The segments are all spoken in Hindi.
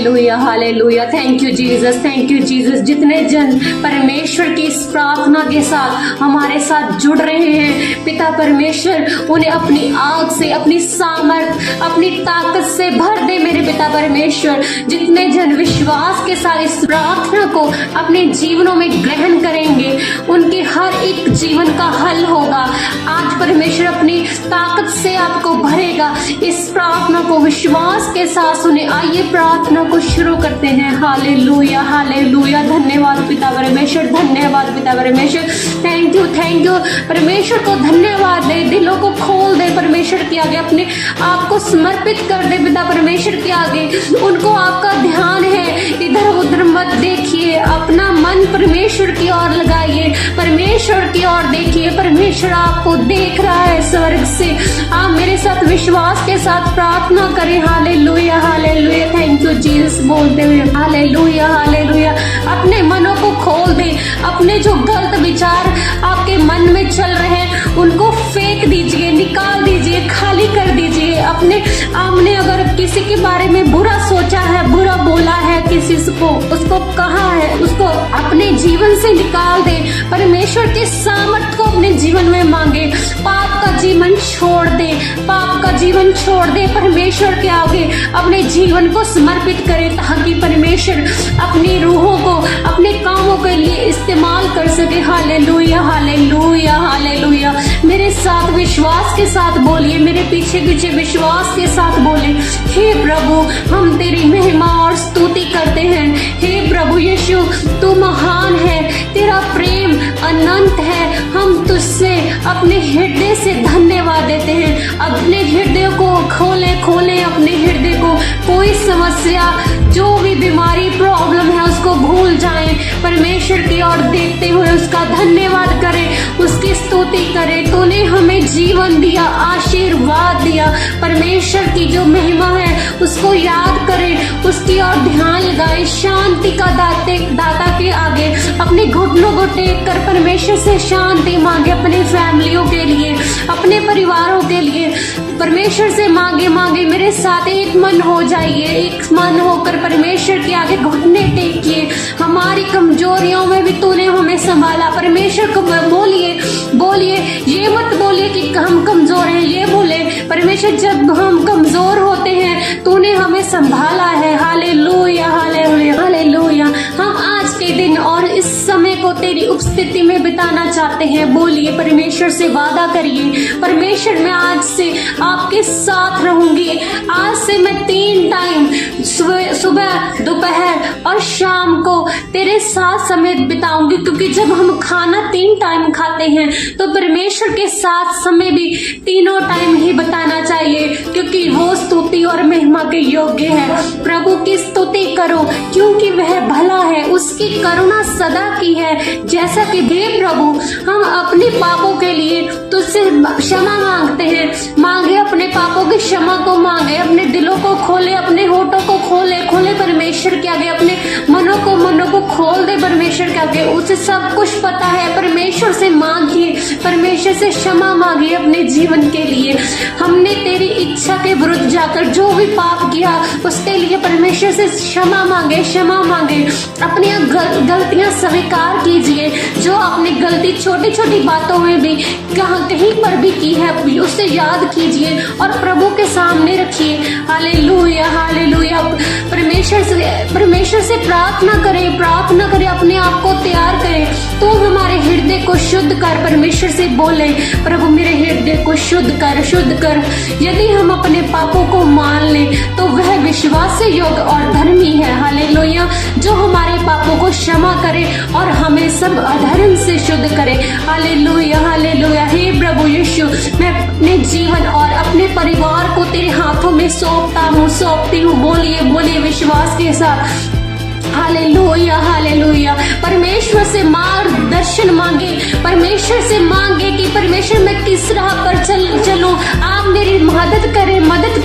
Hallelujah hallelujah. Thank you Jesus. जितने जन परमेश्वर की इस प्रार्थना के साथ हमारे साथ जुड़ रहे हैं, पिता परमेश्वर उन्हें अपनी आग से, अपनी सामर्थ, अपनी ताकत से भर दे मेरे पिता परमेश्वर। जितने जन विश्वास के साथ इस प्रार्थना को अपने जीवनों में ग्रहण करेंगे, उनके हर एक जीवन का हल होगा। आज परमेश्वर अपनी ताकत से आपको भरेगा। इस प्रार्थना को विश्वास के साथ सुने। आइए प्रार्थना को शुरू करते हैं। Hallelujah hallelujah. धन्यवाद पिता परमेश्वर, धन्यवाद पिता परमेश्वर। थैंक यू परमेश्वर को धन्यवाद दे। दिलों को खोल दे परमेश्वर के आगे, अपने आप को समर्पित कर दे पिता परमेश्वर के आगे। उनको आपका ध्यान है, इधर उधर मत देखिए, अपना मन परमेश्वर की ओर लगाइए, परमेश्वर की ओर देखिए। परमेश्वर आपको देख रहा है स्वर्ग से। आप मेरे साथ विश्वास के साथ प्रार्थना करें। Hallelujah hallelujah. Thank you Jesus बोलते हुए हालेलुया हालेलुया। अपने मनों को खोल दे। अपने जो गलत विचार आपके मन में चल रहे हैं, उनको फेंक दीजिए, निकाल दीजिए, खाली कर दीजिए। अपने आपने अगर किसी के बारे में बुरा सोचा है, बुरा बोला है, किसी को उसको कहा है, उसको अपने जीवन से निकाल दे। परमेश्वर के सामर्थ को अपने जीवन में मांगे। पाप का जीवन छोड़ दे, पाप का जीवन छोड़ दे। परमेश्वर के आगे अपने जीवन को समर्पित करे, ताकि परमेश्वर अपनी रूहों को अपने कामों के लिए इस्तेमाल कर सके। Hallelujah hallelujah hallelujah. मेरे साथ विश्वास के साथ बोलिए, मेरे पीछे पीछे विश्वास के साथ बोले। हे प्रभु, हम तेरी महिमा और स्तुति करते हैं। हे प्रभु यीशु, तू महान है, तेरा प्रेम अनंत है। हम तुझसे अपने हृदय से धन्यवाद देते हैं। अपने हृदय को खोले खोले, अपने हृदय को। कोई समस्या, जो भी बीमारी, प्रॉब्लम है, उसको भूल जाएं। परमेश्वर की ओर देखते हुए उसका धन्यवाद करें, उसकी स्तुति करें। तूने हमें जीवन दिया, आशीर्वाद दिया। परमेश्वर की जो महिमा है उसको याद करें, उसकी ओर ध्यान लगाएं। शांति का दाता के आगे अपने घुटनों को टेक कर परमेश्वर से शांति मांगे। अपने फैमिलियों के लिए, अपने परिवारों के लिए परमेश्वर से मांगे। मेरे साथ एक मन हो जाइए, एक मन होकर परमेश्वर के आगे घुटने टेकिए। हमारी कमजोरियों में भी तूने हमें संभाला। परमेश्वर को बोलिए, ये मत बोलिए कि हम कमजोर हैं, ये बोले परमेश्वर जब हम कमजोर होते हैं तूने हमें संभाला है। Hallelujah hallelujah hallelujah. हम आज के दिन और इस समय को तेरी उपस्थिति में बिताना चाहते हैं। बोलिए, परमेश्वर से वादा करिए, परमेश्वर मैं आज से आपके साथ रहूंगी। आज से मैं 3 टाइम सुबह, दोपहर और शाम को तेरे साथ समय बिताऊंगी। क्योंकि जब हम खाना 3 टाइम खाते हैं तो परमेश्वर के साथ समय भी तीनों टाइम ही बिताना चाहिए, क्योंकि वो स्तुति और महिमा के योग्य है। प्रभु की स्तुति करो, क्योंकि वह भला है, उसकी करुणा सदा की है। जैसा कि हे प्रभु, हम अपने पापों के लिए तुझसे क्षमा मांगते हैं। मांगे अपने पापों की क्षमा को, मांगे अपने दिलों को खोले, अपने होठों को खोले परमेश्वर के आगे। अपने मनों को खोल दे परमेश्वर के आगे। उसे सब कुछ पता है। परमेश्वर से मांगिए, परमेश्वर से क्षमा मांगिए अपने जीवन के लिए। हमने तेरी इच्छा के विरुद्ध जाकर जो भी पाप किया उसके लिए परमेश्वर से क्षमा मांगे। अपनी गलतियां स्वीकार कीजिए। जो आपने गलती छोटी छोटी बातों में भी कहीं पर भी की है, उसे याद कीजिए और प्रभु के सामने रखिए। Hallelujah hallelujah. परमेश्वर से प्रार्थना करें, अपने आप को तैयार करें। तो हमारे हृदय को शुद्ध कर। परमेश्वर से बोले, प्रभु मेरे हृदय को शुद्ध कर। यदि हम अपने पापों को मान लें तो वह विश्वास से योग्य और धर्मी है। हालेलुया। जो हमारे पापों को क्षमा करे और हमें सब अधर्म से शुद्ध करे। Hallelujah hallelujah. हे प्रभु यीशु, मैं अपने जीवन और अपने परिवार को तेरे हाथों में सौंपती हूँ। बोलिए विश्वास के साथ। Hallelujah hallelujah. परमेश्वर से मार्गदर्शन मांगे, परमेश्वर से मांगे कि परमेश्वर मैं किस राह पर चलूं। आप मेरी मदद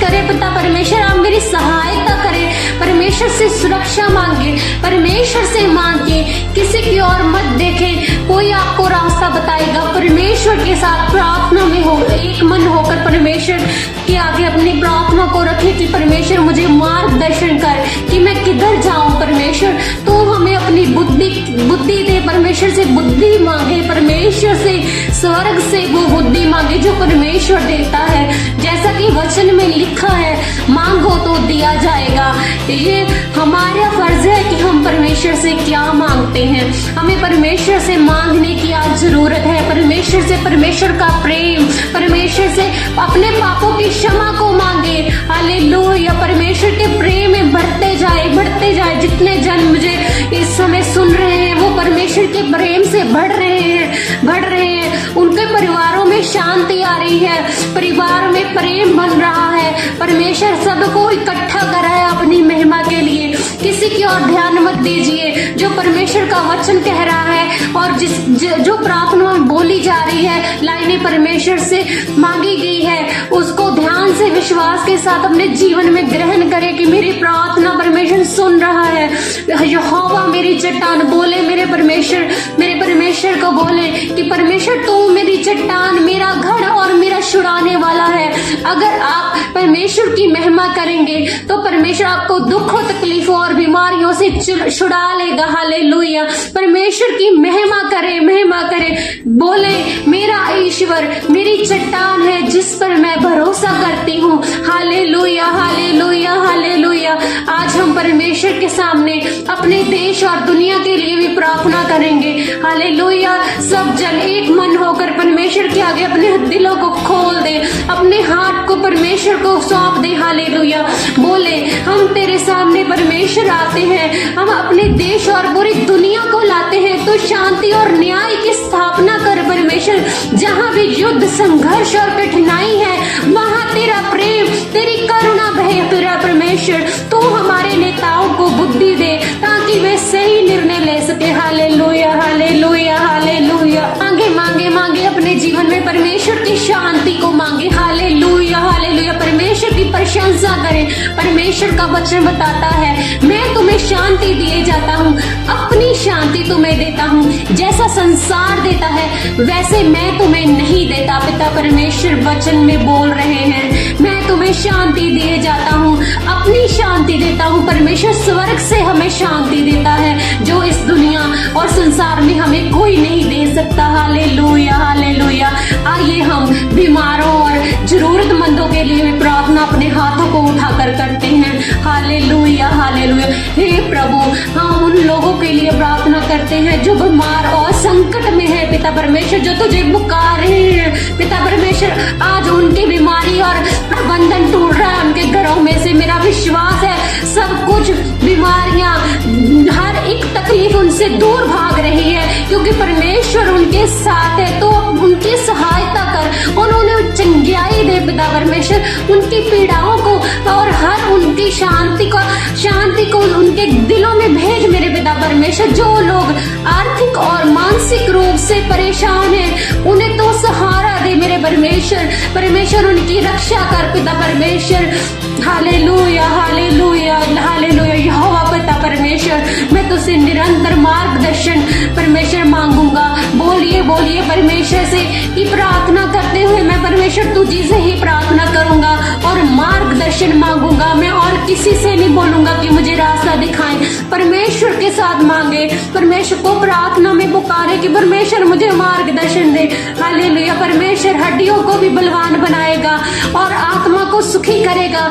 करें पिता परमेश्वर, आप मेरी सहायता करें। परमेश्वर से सुरक्षा मांगे, परमेश्वर से मांगे। किसी की ओर मत देखें, कोई आपको रास्ता बताएगा। परमेश्वर के साथ प्रार्थना प्रार्थना में हो एक मन होकर परमेश्वर के आगे अपनी प्रार्थना को रखे कि परमेश्वर मुझे मार्गदर्शन कर कि मैं किधर जाऊं। परमेश्वर तू हमें अपनी बुद्धि दे, परमेश्वर से बुद्धि मांगे, परमेश्वर से स्वर्ग से वो बुद्धि मांगे जो परमेश्वर देता है। जैसा कि वचन में लिखा है, मांगो तो दिया जाएगा। ये हमारा फर्ज है कि हम परमेश्वर से क्या मांगते हैं। हमें परमेश्वर से मांगने की आज जरूरत है। परमेश्वर से परमेश्वर का प्रेम, परमेश्वर से अपने पापों की क्षमा को मांगे। हालेलुया। परमेश्वर के प्रेम में बढ़ते जाए, बढ़ते जाए। जितने जन मुझे इस समय सुन रहे हैं वो परमेश्वर के प्रेम से बढ़ रहे हैं, बढ़ रहे हैं। उनके परिवारों में शांति आ रही है, परिवार में प्रेम बन रहा है। परमेश्वर सबको इकट्ठा करा है अपनी महिमा के लिए। किसी की ओर ध्यान मत दीजिए। जो परमेश्वर का वचन कह रहा है और जो प्रार्थना बोली जा रही है, लाइनें परमेश्वर से मांगी गई है, उसको ध्यान से विश्वास के साथ अपने जीवन में ग्रहण करें कि मेरी प्रार्थना परमेश्वर सुन रहा है। यहोवा मेरी चट्टान, बोले मेरे परमेश्वर को बोले कि परमेश्वर तू मेरी चट्टान, मेरा गढ़ और मेरा छुड़ाने वाला है। अगर आप परमेश्वर की महिमा करेंगे तो परमेश्वर आपको दुखों, तकलीफों और बीमारियों से छुड़ा लेगा। हालेलुया। परमेश्वर की महिमा करे, महिमा करे। बोले मेरा ईश्वर मेरी चट्टान है जिस पर मैं भरोसा करती हूँ। Hallelujah, hallelujah, hallelujah. आज हम परमेश्वर के सामने अपने देश और दुनिया के लिए भी प्रार्थना करेंगे। हालेलुया। सब जन एक मन होकर परमेश्वर के आगे अपने दिलों को खोल दे, अपने हाथ को परमेश्वर को सौंप दे। हालेलुया। बोले हम तेरे सामने परमेश्वर आते हैं, हम अपने देश और पूरी दुनिया को लाते हैं। तो शांति और न्याय की स्थापना कर परमेश्वर। जहाँ भी युद्ध, संघर्ष और कठिनाई है वहाँ तेरा प्रेम, तेरी करुणा बहे। तेरा परमेश्वर तू हमारे नेताओं को बुद्धि दे ताकि वे सही निर्णय ले सके। Hallelujah, hallelujah, hallelujah. मांगे मांगे मांगे अपने जीवन में परमेश्वर की शांति को मांगे। Hallelujah, hallelujah. परमेश्वर की प्रशंसा करें। परमेश्वर का वचन बताता है मैं तुम्हें शांति दिए जाता हूँ, अपनी शांति तुम्हें देता हूँ। जैसा संसार देता है वैसे मैं तुम्हें नहीं देता। पिता परमेश्वर वचन में बोल रहे हैं मैं तुम्हें शांति दिए जाता हूँ, अपनी शांति देता हूँ। परमेश्वर स्वर्ग से हमें शांति देता है जो इस दुनिया और संसार में हमें कोई नहीं दे सकता। Hallelujah, hallelujah. आइए हम बीमारों और जरूरतमंदों के लिए भी प्रार्थना अपने हाथों को उठाकर करते हैं। Hallelujah, hallelujah. हे प्रभु, हम उन लोगों के लिए प्रार्थना करते हैं जो बीमार और संकट में है। पिता परमेश्वर जो तुझे पुकार रहे हैं, पिता परमेश्वर आज उनकी बीमारी और प्रबंधन टूट रहा है उनके घरों में से। मेरा विश्वास है सब कुछ बीमारियां, हर एक तकलीफ उनसे दूर भाग रही है क्योंकि परमेश्वर उनके साथ है। तो उनकी सहायता कर, उन्होंने चंगियाई दे पिता परमेश्वर, उनकी पीड़ाओं को और हर उनकी शांति को उनके दिलों में भेज मेरे पिता परमेश्वर। जो लोग आर्थिक और मानसिक रूप से परेशान हैं उन्हें तो सहारा दे मेरे परमेश्वर। परमेश्वर उनकी रक्षा कर पिता परमेश्वर। Hallelujah, hallelujah, hallelujah. यहोवा पिता परमेश्वर मैं तुझसे निरंतर मार्गदर्शन परमेश्वर मांगूंगा। बोलिए बोलिए परमेश्वर से कि प्रार्थना करते हुए मैं परमेश्वर तुझी से ही प्रार्थना करूंगा और मार्गदर्शन मांगूंगा। मैं और किसी से नहीं बोलूंगा कि मुझे रास्ता दिखाएं। परमेश्वर के साथ मांगे, परमेश्वर को प्रार्थना में पुकारे कि परमेश्वर मुझे मार्गदर्शन दे। हालेलुया। परमेश्वर हड्डियों को भी बलवान बनाएगा और आत्मा को सुखी करेगा।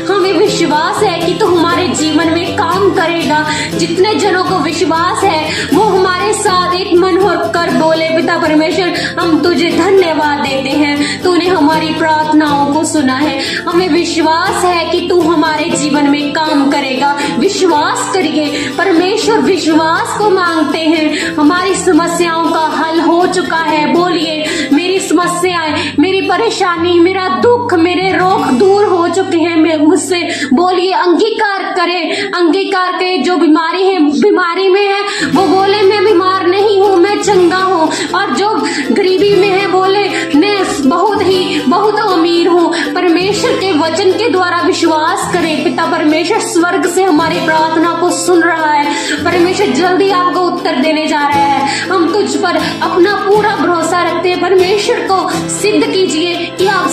हमें विश्वास है कि तू हमारे जीवन में काम करेगा। जितने जनों को विश्वास है वो हमारे साथ एक मन होकर बोले पिता परमेश्वर हम तुझे धन्यवाद देते हैं, तूने हमारी प्रार्थनाओं को सुना है। हमें विश्वास है कि तू हमारे जीवन में काम करेगा। विश्वास करिए परमेश्वर, विश्वास को मांगते हैं। हमारी समस्याओं का हल हो चुका है। बोलिए मेरी समस्याएं, मेरी परेशानी, मेरा दुख, मेरे रोग दूर हो चुके हैं मुझसे। बोलिए अंगीकार करें, अंगीकार के जो बीमारी में है वो बोले मैं बीमार नहीं हूँ, मैं चंगा हूँ। और जो गरीबी में है बोले मैं बहुत अमीर हूँ। परमेश्वर के वचन के द्वारा विश्वास करें। पिता परमेश्वर स्वर्ग से हमारी प्रार्थना को सुन रहा है। परमेश्वर जल्दी आपको उत्तर देने जा रहा है। हम तुझे तुझ पर अपना पूरा भरोसा रखते हैं। परमेश्वर को सिद्ध कीजिए कि आप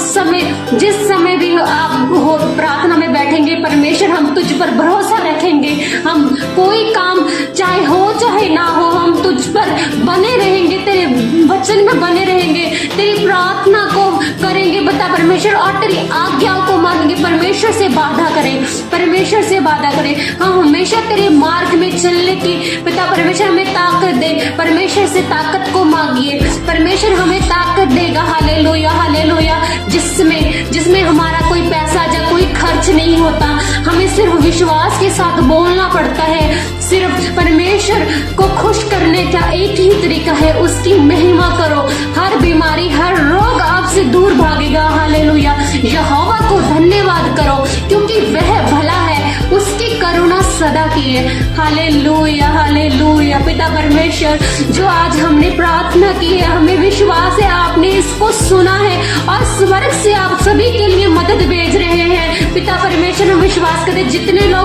जिस समय भी आप हो प्रार्थना में बैठेंगे, परमेश्वर हम तुझ पर भरोसा रखेंगे। हम कोई काम चाहे हो चाहे ना हो, हम तुझ पर बने रहेंगे, तेरे वचन में बने रहेंगे, तेरी प्रार्थना को करेंगे बता परमेश्वर, और तेरी आज्ञाओं को मानेंगे। परमेश्वर से वादा करें, परमेश्वर से वादा करें। हम हमेशा तेरे मार्ग में चलने की पिता परमेश्वर हमें ताकत दे। परमेश्वर से ताकत को मांगिए, परमेश्वर हमें ताकत देगा। Hallelujah hallelujah. जिसमें हमारा कोई पैसा या कोई खर्च नहीं होता, हमें सिर्फ विश्वास के साथ बोलना पड़ता है। सिर्फ परमेश्वर को खुश करने का एक ही तरीका है, उसकी महिमा करो। हर बीमारी हर रोग आपसे दूर भागेगा। हालेलुया। यहोवा को धन्यवाद करो क्योंकि वह भला है, उसकी करुणा सदा की है। Hallelujah hallelujah. पिता परमेश्वर, जो आज हमने प्रार्थना की है, हमें विश्वास है आपने इसको सुना है और स्वर्ग से आप सभी के लिए मदद भेज रहे हैं। पिता परमेश्वर, हम विश्वास करते जितने लोग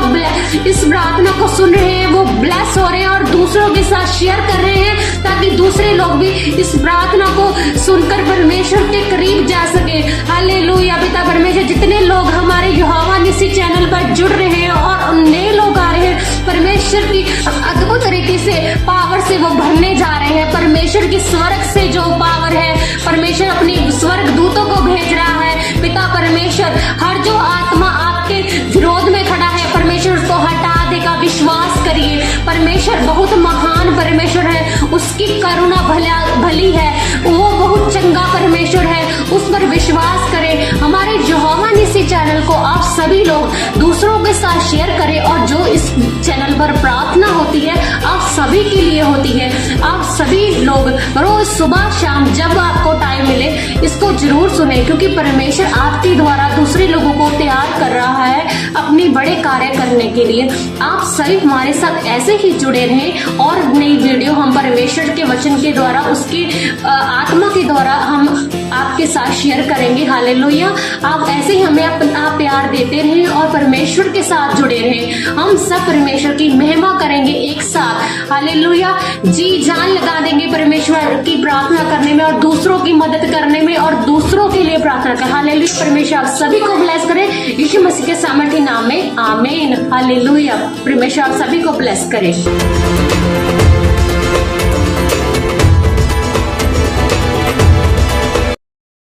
इस प्रार्थना को सुन रहे हैं वो ब्लेस हो रहे हैं और दूसरों के साथ शेयर कर रहे हैं, ताकि दूसरे लोग भी इस प्रार्थना को सुनकर परमेश्वर के करीब जा सके। हालेलुया। पिता परमेश्वर, जितने लोग हमारे यहोवा निसी चैनल पर जुड़ रहे हैं और नए लोग आ रहे हैं, परमेश्वर की अद्भुत तरीके से पावर से वो भरने जा रहे हैं। परमेश्वर की स्वर्ग से जो पावर है, परमेश्वर अपनी स्वर्ग दूतों को भेज रहा है। पिता परमेश्वर, हर जो आत्मा आपके विरोध में खड़ा है, परमेश्वर उसको हटा देगा। विश्वास करिए, परमेश्वर बहुत महान परमेश्वर है, उसकी करुणा भली है, वो बहुत चंगा परमेश्वर है, उस पर विश्वास करें। हमारे यहोवा निसी चैनल को आप सभी लोग दूसरों के साथ शेयर करें, और जो इस चैनल पर प्रार्थना होती है आप सभी के लिए होती है। आप सभी लोग रोज सुबह शाम जब आपको टाइम मिले इसको जरूर सुने, क्योंकि परमेश्वर आपके द्वारा दूसरे लोगों को तैयार कर रहा है अपने बड़े कार्य करने के लिए। आप सभी हमारे साथ ऐसे ही जुड़े रहें, और नई वीडियो हम परमेश्वर के वचन के द्वारा, उसकी आत्मा के द्वारा हम आपके साथ शेयर करेंगे। हालेलुया। आप ऐसे ही हमें अपना प्यार देते रहें और परमेश्वर के साथ जुड़े रहें। हम सब परमेश्वर की महिमा करेंगे एक साथ। हालेलुया। जी जान लगा देंगे परमेश्वर की प्रार्थना करने में और दूसरों की मदद करने में और दूसरों के लिए प्रार्थना कर। हालेलुया। परमेश्वर आप सभी को ब्लेस करे यीशु मसीह के सामर्थ्य नाम में। आमीन। हालेलुया। परमेश्वर आप सभी को ब्लेस करे।